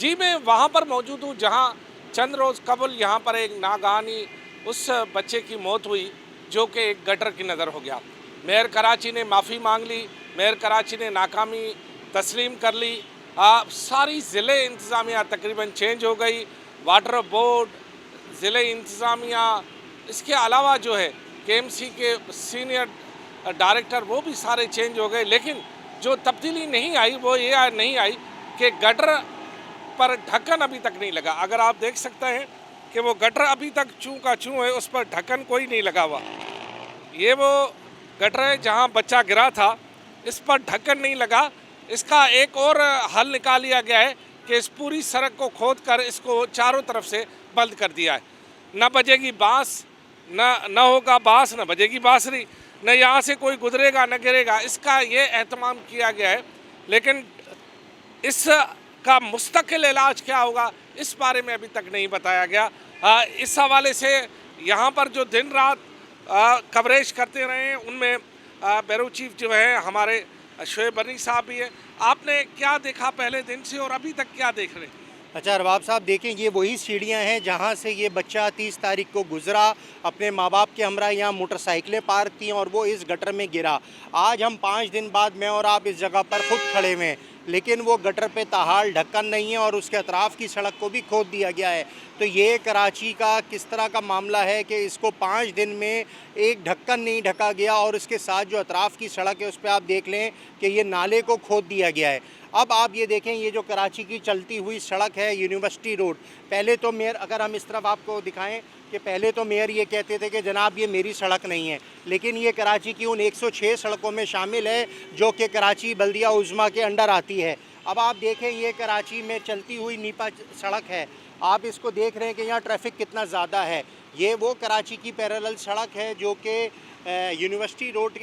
जी, मैं वहाँ पर मौजूद हूँ जहाँ चंद रोज़ कबल यहाँ पर एक नागानी उस बच्चे की मौत हुई जो कि एक गटर की नज़र हो गया। मेयर कराची ने माफ़ी मांग ली, मेयर कराची ने नाकामी तस्लीम कर ली। सारी ज़िले इंतज़ामिया तकरीबन चेंज हो गई, वाटर बोर्ड, ज़िले इंतज़ामिया, इसके अलावा जो है केएमसी के सीनियर डायरेक्टर वो भी सारे चेंज हो गए। लेकिन जो तब्दीली नहीं आई वो ये नहीं आई कि गटर पर ढक्कन अभी तक नहीं लगा। अगर आप देख सकते हैं कि वो गटर अभी तक चूं का चूं है, उस पर ढक्कन कोई नहीं लगा हुआ। ये वो गटर है जहां बच्चा गिरा था, इस पर ढक्कन नहीं लगा। इसका एक और हल निकाल लिया गया है कि इस पूरी सड़क को खोद कर इसको चारों तरफ से बंद कर दिया है। न बजेगी बांस, न होगा बांस, न बजेगी बांसुरी, न यहाँ से कोई गुजरेगा न गिरेगा। इसका ये एहतमाम किया गया है। लेकिन इसका मुस्तकिल इलाज क्या होगा इस बारे में अभी तक नहीं बताया गया। इस हवाले से यहाँ पर जो दिन रात कवरेज करते रहे हैं उनमें ब्यूरो चीफ जो है हमारे शोएब बनी साहब भी है। आपने क्या देखा पहले दिन से और अभी तक क्या देख रहे हैं? अच्छा अरबाब साहब, देखें ये वही सीढ़ियां हैं जहां से ये बच्चा 30 तारीख को गुजरा, अपने माँ बाप के हमरा यहाँ मोटरसाइकिलें पार्क थी और वो इस गटर में गिरा। आज हम 5 दिन बाद मैं और आप इस जगह पर खुद खड़े हुए हैं, लेकिन वो गटर पे ताहाल ढक्कन नहीं है और उसके अतराफ़ की सड़क को भी खोद दिया गया है। तो ये कराची का किस तरह का मामला है कि इसको 5 दिन में एक ढक्कन नहीं ढका गया और उसके साथ जो अतराफ़ की सड़क है उस पर आप देख लें कि ये नाले को खोद दिया गया है। अब आप ये देखें, ये जो कराची की चलती हुई सड़क है यूनिवर्सिटी रोड, पहले तो मेयर, अगर हम इस तरफ आपको दिखाएं कि पहले तो मेयर ये कहते थे कि जनाब ये मेरी सड़क नहीं है, लेकिन ये कराची की उन 106 सड़कों में शामिल है जो कि कराची बल्दिया उज़्मा के अंडर आती है। अब आप देखें ये कराची में चलती हुई नीपा सड़क है, आप इसको देख रहे हैं कि यहाँ ट्रैफिक कितना ज़्यादा है। ये वो कराची की पैरेलल सड़क है जो कि यूनिवर्सिटी रोड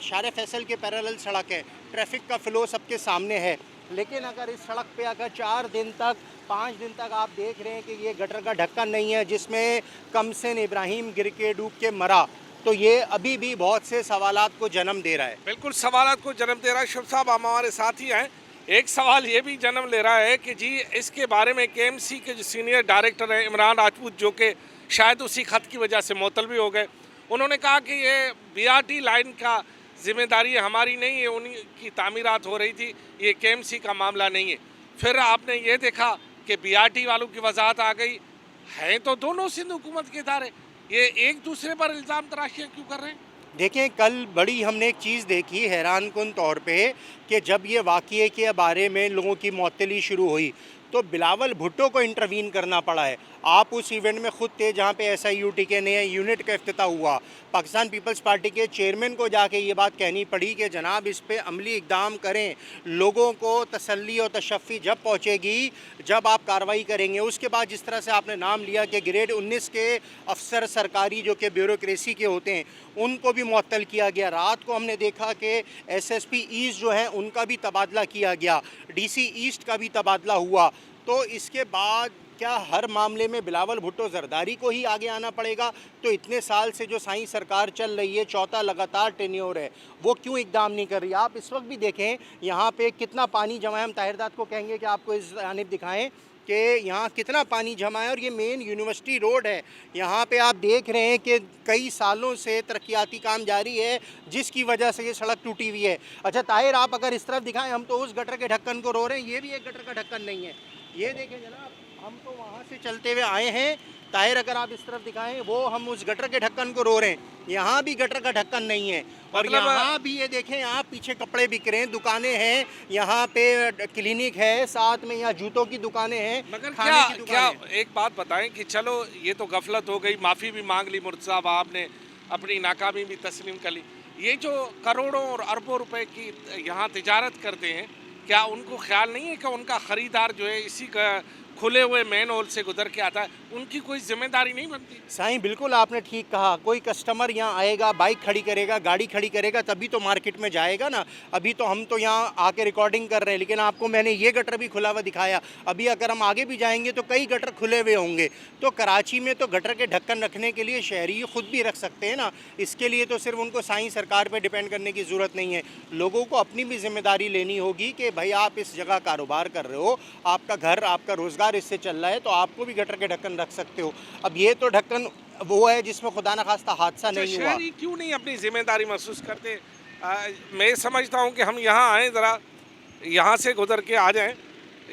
शारे फैसल के पैरेलल सड़क है, ट्रैफिक का फ़्लो सबके सामने है। लेकिन अगर इस सड़क पे अगर 4 दिन तक 5 दिन तक आप देख रहे हैं कि ये गटर का ढक्कन नहीं है जिसमें कमसिन इब्राहिम गिर के डूब के मरा, तो ये अभी भी बहुत से सवालात को जन्म दे रहा है। बिल्कुल सवालात को जन्म दे रहा है। शुभ साहब हम हमारे साथ ही हैं। एक सवाल ये भी जन्म ले रहा है कि जी इसके बारे में केएमसी के जो सीनियर डायरेक्टर हैं इमरान राजपूत, जो कि शायद उसी खत की वजह से मुअत्तल भी हो गए, उन्होंने कहा कि ये बीआरटी लाइन का जिम्मेदारी हमारी नहीं है, उन्हीं की तामीरात हो रही थी, ये केएमसी का मामला नहीं है। फिर आपने ये देखा कि बीआरटी वालों की वजाहत आ गई, हैं तो दोनों सिंध हुकूमत के इदारे, ये एक दूसरे पर इल्ज़ाम तराशियाँ क्यों कर रहे हैं? देखें, कल बड़ी हमने एक चीज़ देखी हैरान कुन तौर पे कि जब ये वाक़ये के बारे में लोगों की मुअत्तली शुरू हुई तो बिलावल भुट्टो को इंटरवीन करना पड़ा है। आप उस इवेंट में ख़ुद थे जहाँ पे SIUT के नए यूनिट का इफ्तिताह हुआ। पाकिस्तान पीपल्स पार्टी के चेयरमैन को जाके ये बात कहनी पड़ी कि जनाब इस पे अमली इक़दाम करें, लोगों को तसल्ली और तशफ़ी जब पहुँचेगी जब आप कार्रवाई करेंगे। उसके बाद जिस तरह से आपने नाम लिया कि ग्रेड 19 के अफसर सरकारी जो कि ब्यूरोक्रेसी के होते हैं उनको भी मुअत्तल किया गया। रात को हमने देखा कि SSP ईस्ट जो हैं उनका भी तबादला किया गया, DC ईस्ट का भी तबादला हुआ। तो इसके बाद क्या हर मामले में बिलावल भुट्टो जरदारी को ही आगे आना पड़ेगा? तो इतने साल से जो साईं सरकार चल रही है, चौथा लगातार टेन्योर है, वो क्यों इकदाम नहीं कर रही? आप इस वक्त भी देखें यहाँ पे कितना पानी जमा है। हम ताहिरदाद को कहेंगे कि आपको इस जानिब दिखाएं कि यहाँ कितना पानी जमा है और ये मेन यूनिवर्सिटी रोड है। यहाँ पे आप देख रहे हैं कि कई सालों से तरक्याती काम जारी है जिसकी वजह से ये सड़क टूटी हुई है। अच्छा ताहिर, आप अगर इस तरफ दिखाएं, हम तो उस गटर के ढक्कन को रो रहे हैं, ये भी एक गटर का ढक्कन नहीं है। ये देखें जनाब, हम तो वहाँ से चलते हुए आए हैं। ताहिर, अगर आप इस तरफ दिखाएं, वो हम उस गटर के ढक्कन को रो रहे हैं, यहाँ भी गटर का ढक्कन नहीं है। और यहाँ भी ये देखें, आप पीछे कपड़े बिक रहे हैं, दुकानें हैं, यहाँ पे क्लिनिक है, साथ में यहाँ जूतों की दुकानें हैं, मगर खाने की दुकानें हैं। क्या एक बात बताएं कि चलो ये तो गफलत हो गई, माफ़ी भी मांग ली मुर्तज़ा साहब, आपने अपनी नाकामी भी तस्लीम कर ली। ये जो करोड़ों और अरबों रुपए की यहाँ तिजारत करते हैं, क्या उनको ख्याल नहीं है कि उनका ख़रीदार जो है इसी का खुले हुए मेन होल से गुजर के आता है, उनकी कोई जिम्मेदारी नहीं बनती? साईं बिल्कुल आपने ठीक कहा। कोई कस्टमर यहाँ आएगा, बाइक खड़ी करेगा, गाड़ी खड़ी करेगा, तभी तो मार्केट में जाएगा ना। अभी तो हम तो यहाँ आके रिकॉर्डिंग कर रहे हैं, लेकिन आपको मैंने ये गटर भी खुला हुआ दिखाया। अभी अगर हम आगे भी जाएंगे तो कई गटर खुले हुए होंगे। तो कराची में तो गटर के ढक्कन रखने के लिए शहरी खुद भी रख सकते हैं ना। इसके लिए तो सिर्फ उनको साईं सरकार पर डिपेंड करने की ज़रूरत नहीं है। लोगों को अपनी भी जिम्मेदारी लेनी होगी कि भाई आप इस जगह कारोबार कर रहे हो, आपका घर, आपका रोज़गार इससे चल रहा है, तो आपको भी गटर के ढक्कन रख सकते हो। अब ये तो ढक्कन वो है जिसमें खुदा न खास्ता हादसा नहीं हुआ। शहरी क्यों नहीं अपनी जिम्मेदारी महसूस करते? मैं समझता हूँ कि हम यहाँ आए, ज़रा यहाँ से गुजर के आ जाएं।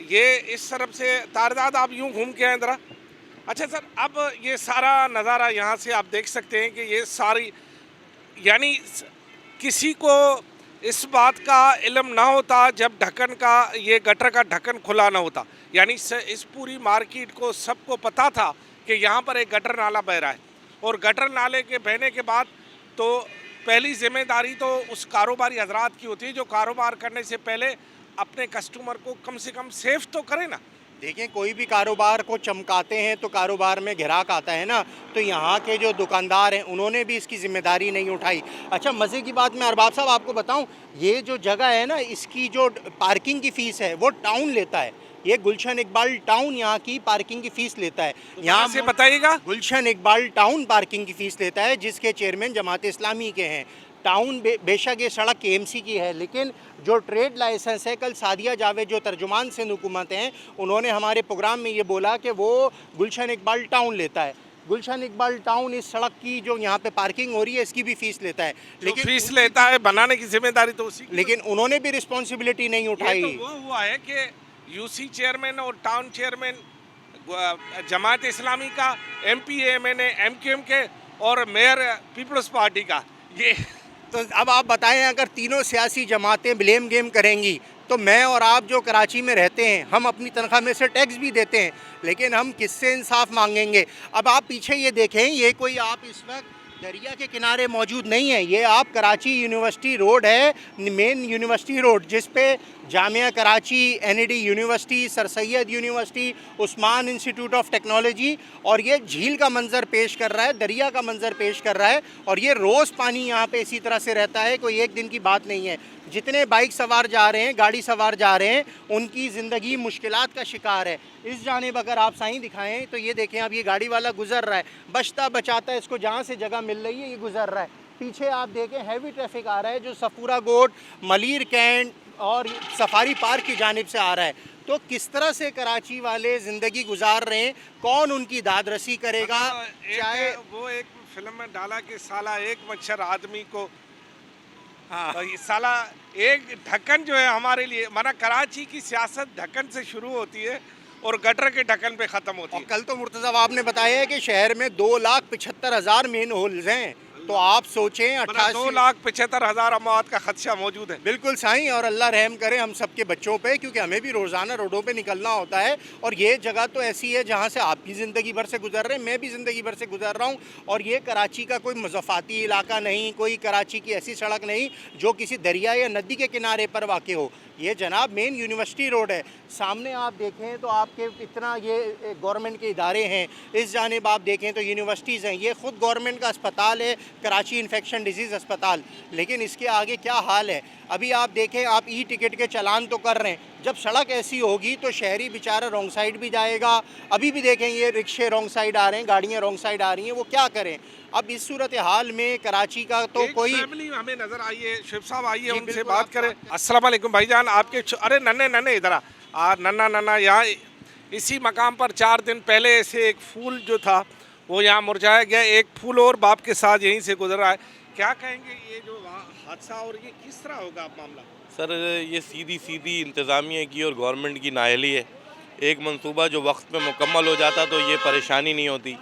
ये इस तरफ से तारदाद आप यूँ घूम के आए ज़रा। अच्छा सर, अब ये सारा नज़ारा यहाँ से आप देख सकते हैं कि ये सारी, यानी किसी को इस बात का इल्म ना होता जब ढक्कन का, ये गटर का ढक्कन खुला ना होता। यानी इस पूरी मार्केट को सबको पता था कि यहाँ पर एक गटर नाला बह रहा है, और गटर नाले के बहने के बाद तो पहली जिम्मेदारी तो उस कारोबारी हजरात की होती है जो कारोबार करने से पहले अपने कस्टमर को कम से कम सेफ तो करे ना। देखें, कोई भी कारोबार को चमकाते हैं तो कारोबार में ग्राहक आता है ना। तो यहाँ के जो दुकानदार हैं उन्होंने भी इसकी ज़िम्मेदारी नहीं उठाई। अच्छा, मज़े की बात मैं अरबाब साहब आपको बताऊँ, ये जो जगह है ना, इसकी जो पार्किंग की फ़ीस है वो टाउन लेता है। ये गुलशन इकबाल टाउन यहाँ की पार्किंग की फ़ीस लेता है। यहाँ से बताइएगा। गुलशन इकबाल टाउन पार्किंग की फ़ीस लेता है, जिसके चेयरमैन जमात इस्लामी के हैं। टाउन बेशक ये सड़क KMC की है, लेकिन जो ट्रेड लाइसेंस है, कल सादिया जावेद जो तर्जुमान सिंध हुकूमत हैं, उन्होंने हमारे प्रोग्राम में ये बोला कि वो गुलशन इकबाल टाउन लेता है। गुलशन इकबाल टाउन इस सड़क की जो यहाँ पे पार्किंग हो रही है इसकी भी फ़ीस लेता है, लेकिन फीस लेता है, बनाने की जिम्मेदारी तो उसी की। लेकिन उन्होंने भी रिस्पॉन्सिबिलिटी नहीं उठाई। ये तो वो हुआ है कि UC चेयरमैन और टाउन चेयरमैन जमात इस्लामी का, MP MNA MQM के, और मेयर पीपल्स पार्टी का। ये तो अब आप बताएं, अगर तीनों सियासी जमातें ब्लेम गेम करेंगी तो मैं और आप जो कराची में रहते हैं, हम अपनी तनख्वाह में से टैक्स भी देते हैं, लेकिन हम किससे इंसाफ मांगेंगे? अब आप पीछे ये देखें, ये कोई आप इस वक्त दरिया के किनारे मौजूद नहीं है। ये आप कराची यूनिवर्सिटी रोड है, मेन यूनिवर्सिटी रोड, जिस पे Jamia Karachi, NAD university, sir Syed university, Usman institute of technology, और ये झील का मंजर पेश कर रहा है, दरिया का मंजर पेश कर रहा है। और ये रोज़ पानी यहाँ पे इसी तरह से रहता है, कोई एक दिन की बात नहीं है। जितने बाइक सवार जा रहे हैं, गाड़ी सवार जा रहे हैं, उनकी ज़िंदगी मुश्किलात का शिकार है। इस जानिब अगर आप साईं दिखाएं तो ये देखें, अब ये गाड़ी वाला गुजर रहा है, बचता बचाता इसको जहाँ से जगह मिल रही है ये गुजर रहा है। पीछे आप देखें हैवी ट्रैफिक आ रहा है जो सफूरा गोट, मलीर कैंट और सफारी पार्क की जानिब से आ रहा है। तो किस तरह से कराची वाले ज़िंदगी गुजार रहे हैं, कौन उनकी दादरसी करेगा? चाहे वो एक फिल्म में डाला कि साला एक मच्छर आदमी को, हाँ, तो ये साला एक ढक्कन जो है हमारे लिए, माना कराची की सियासत ढक्कन से शुरू होती है और गटर के ढक्कन पे ख़त्म होती और है। कल तो मुर्तज़ा आपने बताया है कि शहर में 2,75,000 मेन होल्स हैं। तो आप सोचें, 2,75,000 अमवात का खदशा मौजूद है। बिल्कुल साईं, और अल्लाह रहम करे हम सबके बच्चों पे, क्योंकि हमें भी रोज़ाना रोडों पे निकलना होता है। और ये जगह तो ऐसी है जहाँ से आप भी ज़िंदगी भर से गुजर रहे हैं, मैं भी ज़िंदगी भर से गुजर रहा हूँ। और ये कराची का कोई मुज़फ़ाती इलाका नहीं, कोई कराची की ऐसी सड़क नहीं जो किसी दरिया या नदी के किनारे पर वाक़ हो। ये जनाब मेन यूनिवर्सिटी रोड है। सामने आप देखें तो आपके इतना ये गवर्नमेंट के इदारे हैं, इस जानिब आप देखें तो यूनिवर्सिटीज़ हैं, ये ख़ुद गवर्नमेंट का अस्पताल है, कराची इन्फेक्शन डिजीज़ अस्पताल। लेकिन इसके आगे क्या हाल है? अभी आप देखें, आप टिकट के चालान तो कर रहे हैं, जब सड़क ऐसी होगी तो शहरी बेचारा रॉन्ग साइड भी जाएगा। अभी भी देखें, ये रिक्शे रॉन्ग साइड आ रहे हैं, गाड़ियाँ रॉन्ग साइड आ रही हैं, वो क्या करें? अब इस सूरत हाल में कराची का तो कोई फैमिली हमें नजर आई है, शिव साहब आइए उनसे बात करें। अस्सलाम वालेकुम भाईजान, आपके अरे नन्हे नन्हे इधर आ, नन्ना नन्ना, यहाँ इसी मकाम पर 4 दिन पहले ऐसे एक फूल जो था वो यहाँ मुरझाया गया, एक फूल और बाप के साथ यहीं से गुजर रहा है। क्या कहेंगे ये जो हादसा, और ये किस तरह होगा मामला? सर, ये सीधी इंतज़ामिया की और गवर्नमेंट की नाअहली है। एक मंसूबा जो वक्त पे मुकम्मल हो जाता तो ये परेशानी नहीं होती।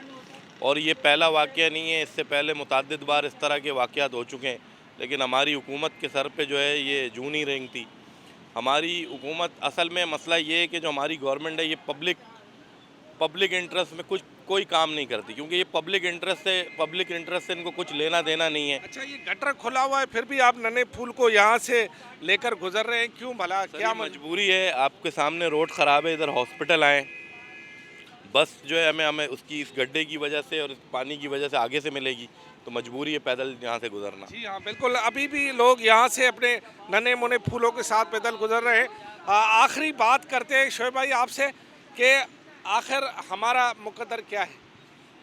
और ये पहला वाक़या नहीं है, इससे पहले मुतअद्दिद बार इस तरह के वाक़यात हो चुके हैं, लेकिन हमारी हुकूमत के सर पे जो है ये जूं नहीं रेंगती। हमारी हुकूमत, असल में मसला ये है कि जो हमारी गवर्नमेंट है ये पब्लिक इंटरेस्ट में कोई काम नहीं करती, क्योंकि ये पब्लिक इंटरेस्ट से इनको कुछ लेना देना नहीं है। अच्छा, ये गटर खुला हुआ है, फिर भी आप नन्हे फूल को यहाँ से लेकर गुजर रहे हैं, क्यों भला? क्या मजबूरी है? आपके सामने रोड ख़राब है, इधर हॉस्पिटल आए, बस जो है हमें उसकी इस गड्ढे की वजह से और इस पानी की वजह से आगे से मिलेगी, तो मजबूरी है पैदल यहाँ से गुजरना। जी हाँ, बिल्कुल। अभी भी लोग यहाँ से अपने नन्हे मुन्ने फूलों के साथ पैदल गुजर रहे हैं। आखिरी बात करते हैं शोएब भाई आपसे कि आखिर हमारा मुकद्दर क्या है?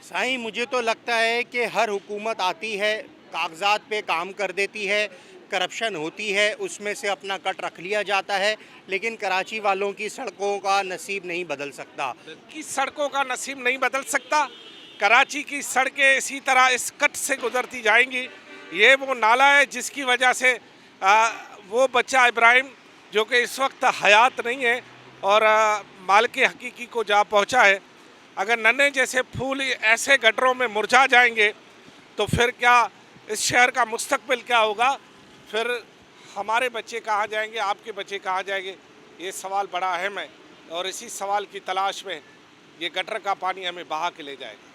साईं, मुझे तो लगता है कि हर हुकूमत आती है, कागजात पे काम कर देती है, करप्शन होती है, उसमें से अपना कट रख लिया जाता है, लेकिन कराची वालों की सड़कों का नसीब नहीं बदल सकता। कि सड़कों का नसीब नहीं बदल सकता। कराची की सड़कें इसी तरह इस कट से गुजरती जाएंगी। ये वो नाला है जिसकी वजह से वो बच्चा इब्राहिम जो कि इस वक्त हयात नहीं है और मालिक हकीकी को जा पहुंचा है, अगर नन्हे जैसे फूल ऐसे गटरों में मुरझा जाएंगे तो फिर क्या इस शहर का मुस्तकबिल क्या होगा? फिर हमारे बच्चे कहाँ जाएंगे, आपके बच्चे कहाँ जाएंगे? ये सवाल बड़ा अहम है और इसी सवाल की तलाश में ये गटर का पानी हमें बहा के ले जाएगा।